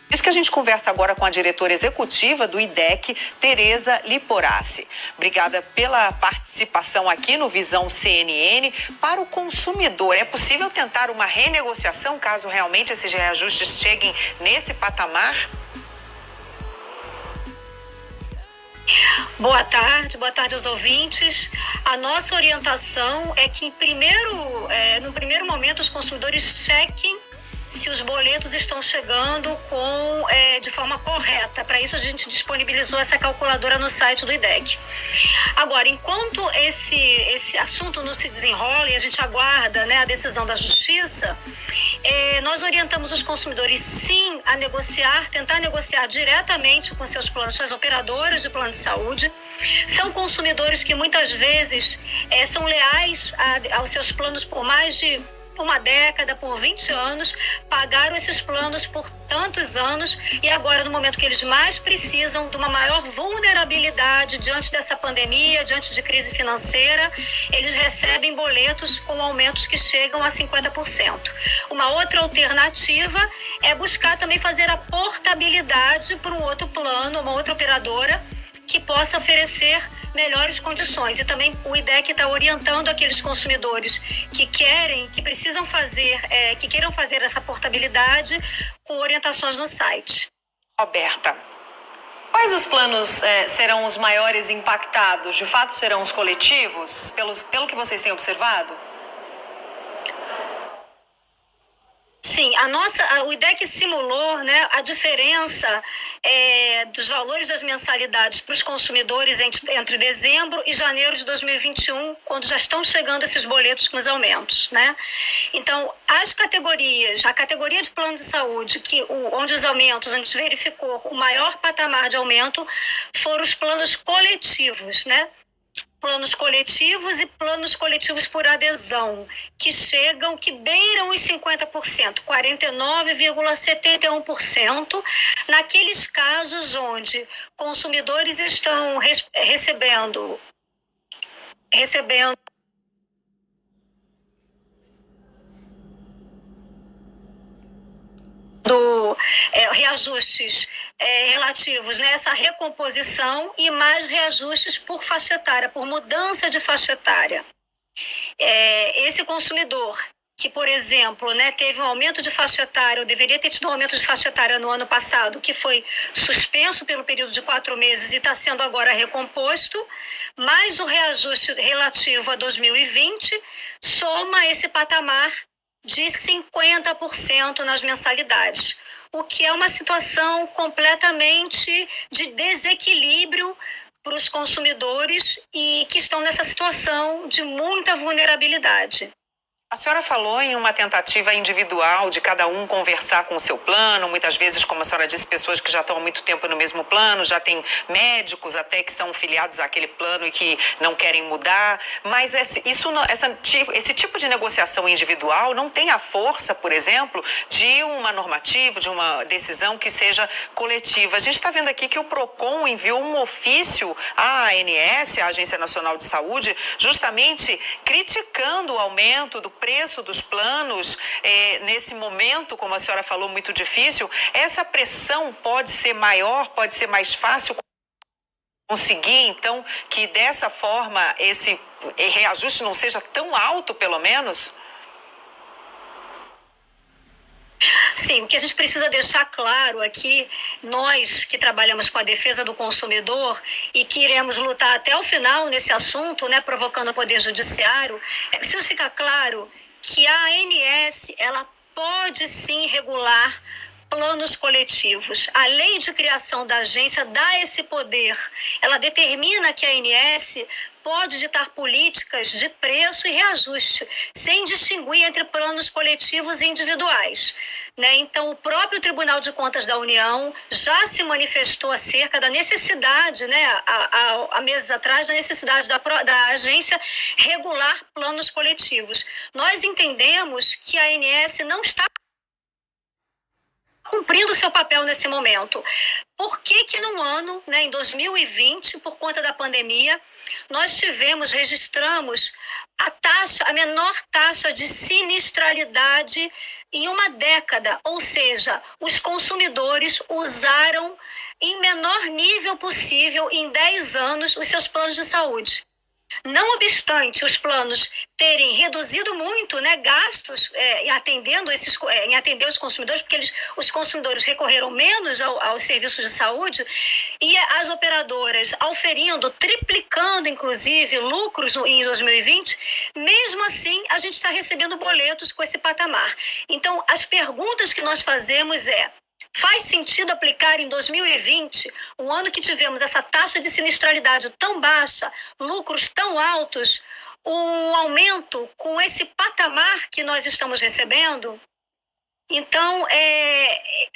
Isso que a gente conversa agora com a diretora executiva do IDEC, Tereza Liporassi. Obrigada pela participação aqui no Visão CNN. Para o consumidor, é possível tentar uma renegociação caso realmente esses reajustes cheguem nesse patamar? Boa tarde aos ouvintes. A nossa orientação é que, no primeiro momento, os consumidores chequem se os boletos estão chegando de forma correta. Para isso, a gente disponibilizou essa calculadora no site do IDEC. Agora, enquanto esse assunto não se desenrola e a gente aguarda, a decisão da Justiça, nós orientamos os consumidores, sim, a tentar negociar diretamente com seus planos, as operadoras de plano de saúde. São consumidores que muitas vezes são leais aos seus planos por mais de uma década, por 20 anos, pagaram esses planos por tantos anos e agora, no momento que eles mais precisam de uma maior vulnerabilidade diante dessa pandemia, diante de crise financeira, eles recebem boletos com aumentos que chegam a 50%. Uma outra alternativa é buscar também fazer a portabilidade para um outro plano, uma outra operadora que possa oferecer melhores condições. E também o IDEC está orientando aqueles consumidores que queiram fazer essa portabilidade com orientações no site. Roberta. Quais os planos serão os maiores impactados? De fato, serão os coletivos, pelo que vocês têm observado? Sim, o IDEC simulou, a diferença dos valores das mensalidades para os consumidores entre dezembro e janeiro de 2021, quando já estão chegando esses boletos com os aumentos, Então, a categoria de plano de saúde, onde os aumentos, a gente verificou o maior patamar de aumento, foram os planos coletivos, Planos coletivos e planos coletivos por adesão, que beiram os 50%, 49,71%, naqueles casos onde consumidores estão recebendo reajustes relativos essa recomposição e mais reajustes por faixa etária, por mudança de faixa etária. Esse consumidor que, por exemplo, teve um aumento de faixa etária, ou deveria ter tido um aumento de faixa etária no ano passado, que foi suspenso pelo período de 4 meses e está sendo agora recomposto, mais o reajuste relativo a 2020, soma esse patamar de 50% nas mensalidades, o que é uma situação completamente de desequilíbrio para os consumidores e que estão nessa situação de muita vulnerabilidade. A senhora falou em uma tentativa individual de cada um conversar com o seu plano, muitas vezes, como a senhora disse, pessoas que já estão há muito tempo no mesmo plano, já tem médicos até que são filiados àquele plano e que não querem mudar, mas esse tipo de negociação individual não tem a força, por exemplo, de uma normativa, de uma decisão que seja coletiva. A gente está vendo aqui que o PROCON enviou um ofício à ANS, a Agência Nacional de Saúde, justamente criticando o aumento do preço dos planos nesse momento, como a senhora falou, muito difícil. Essa pressão pode ser maior, pode ser mais fácil conseguir, então, que dessa forma esse reajuste não seja tão alto, pelo menos? Sim, o que a gente precisa deixar claro aqui, nós que trabalhamos com a defesa do consumidor e que iremos lutar até o final nesse assunto, provocando o Poder Judiciário, é preciso ficar claro que a ANS, ela pode sim regular planos coletivos. A lei de criação da agência dá esse poder. Ela determina que a ANS pode ditar políticas de preço e reajuste, sem distinguir entre planos coletivos e individuais. Então, o próprio Tribunal de Contas da União já se manifestou acerca da necessidade, há meses atrás, da necessidade da agência regular planos coletivos. Nós entendemos que a ANS não está cumprindo o seu papel nesse momento. Por que no ano, né, em 2020, por conta da pandemia, nós registramos a menor taxa de sinistralidade em uma década, ou seja, os consumidores usaram em menor nível possível em 10 anos os seus planos de saúde. Não obstante os planos terem reduzido muito, né, gastos em atender os consumidores, porque os consumidores recorreram menos aos serviços de saúde, e as operadoras auferindo, triplicando inclusive lucros em 2020, mesmo assim a gente está recebendo boletos com esse patamar. Então, as perguntas que nós fazemos faz sentido aplicar em 2020, um ano que tivemos essa taxa de sinistralidade tão baixa, lucros tão altos, um aumento com esse patamar que nós estamos recebendo? Então,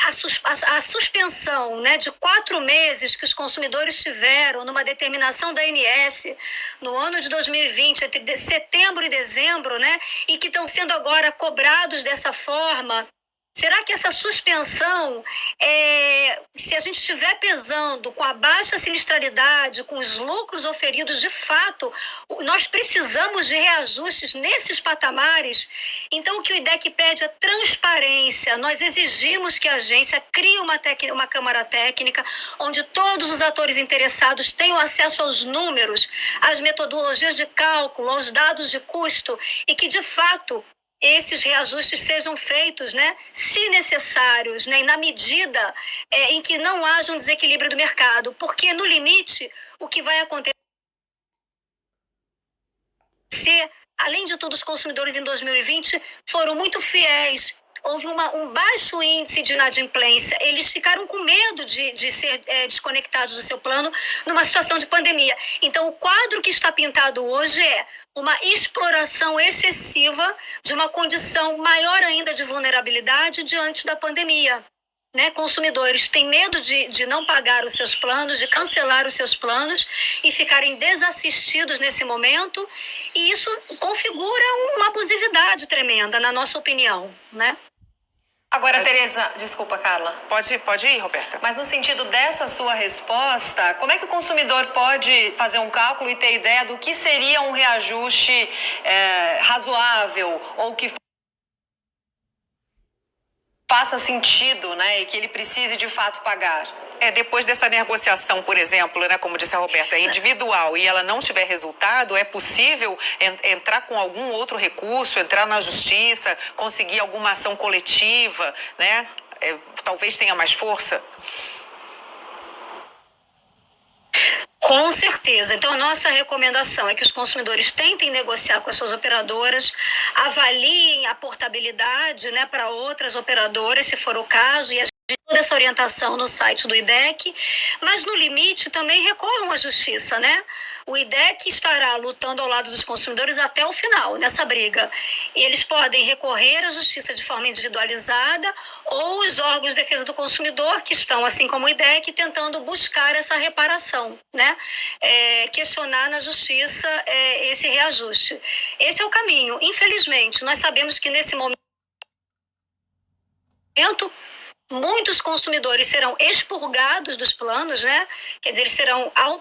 a suspensão, né, de 4 meses que os consumidores tiveram numa determinação da ANS no ano de 2020, entre setembro e dezembro, né, e que estão sendo agora cobrados dessa forma, será que essa suspensão, se a gente estiver pesando com a baixa sinistralidade, com os lucros oferidos de fato, nós precisamos de reajustes nesses patamares? Então, o que o IDEC pede é transparência. Nós exigimos que a agência crie uma câmara técnica, onde todos os atores interessados tenham acesso aos números, às metodologias de cálculo, aos dados de custo, e que, de fato, esses reajustes sejam feitos, né, se necessários, né, na medida em que não haja um desequilíbrio do mercado, porque no limite o que vai acontecer, além de tudo, os consumidores em 2020 foram muito fiéis. Houve um baixo índice de inadimplência. Eles ficaram com medo de ser desconectados do seu plano numa situação de pandemia. Então, o quadro que está pintado hoje é uma exploração excessiva de uma condição maior ainda de vulnerabilidade diante da pandemia. Né? Consumidores têm medo de não pagar os seus planos, de cancelar os seus planos e ficarem desassistidos nesse momento, e isso configura uma abusividade tremenda, na nossa opinião, né? Agora, Tereza, desculpa, Carla. Pode ir, Roberta. Mas no sentido dessa sua resposta, como é que o consumidor pode fazer um cálculo e ter ideia do que seria um reajuste razoável ou que faça sentido, né, e que ele precise de fato pagar? Depois dessa negociação, por exemplo, né, como disse a Roberta, individual, e ela não tiver resultado, é possível entrar com algum outro recurso, entrar na justiça, conseguir alguma ação coletiva, né? Talvez tenha mais força? Com certeza. Então, a nossa recomendação é que os consumidores tentem negociar com as suas operadoras, avaliem a portabilidade, né, para outras operadoras, se for o caso, e toda essa orientação no site do IDEC, mas no limite também recorram à justiça, né? O IDEC estará lutando ao lado dos consumidores até o final, nessa briga. E eles podem recorrer à justiça de forma individualizada ou os órgãos de defesa do consumidor, que estão, assim como o IDEC, tentando buscar essa reparação, né? Questionar na justiça esse reajuste. Esse é o caminho. Infelizmente, nós sabemos que nesse momento muitos consumidores serão expurgados dos planos, né? Quer dizer, eles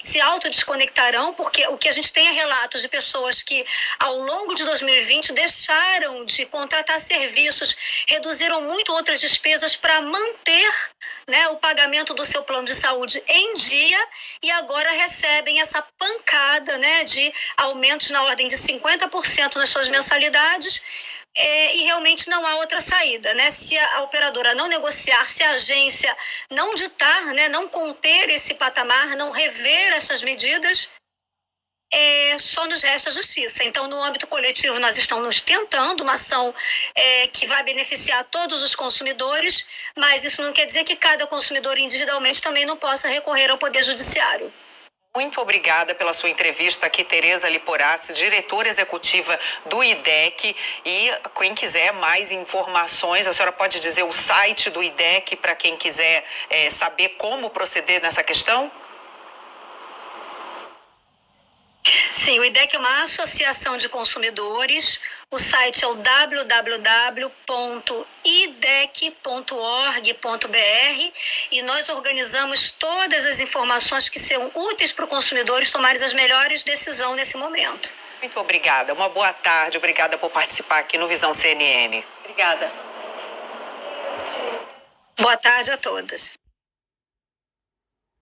se autodesconectarão, porque o que a gente tem é relatos de pessoas que, ao longo de 2020, deixaram de contratar serviços, reduziram muito outras despesas para manter, né, o pagamento do seu plano de saúde em dia, e agora recebem essa pancada, né, de aumentos na ordem de 50% nas suas mensalidades. E realmente não há outra saída, né? Se a operadora não negociar, se a agência não ditar, né, não conter esse patamar, não rever essas medidas, só nos resta a justiça. Então, no âmbito coletivo, nós estamos tentando uma ação que vai beneficiar todos os consumidores, mas isso não quer dizer que cada consumidor individualmente também não possa recorrer ao Poder Judiciário. Muito obrigada pela sua entrevista aqui, Tereza Liporaci, diretora executiva do IDEC. E quem quiser mais informações, a senhora pode dizer o site do IDEC para quem quiser saber como proceder nessa questão? Sim, o IDEC é uma associação de consumidores. O site é o www.idec.org.br e nós organizamos todas as informações que são úteis para os consumidores tomarem as melhores decisões nesse momento. Muito obrigada. Uma boa tarde. Obrigada por participar aqui no Visão CNN. Obrigada. Boa tarde a todos.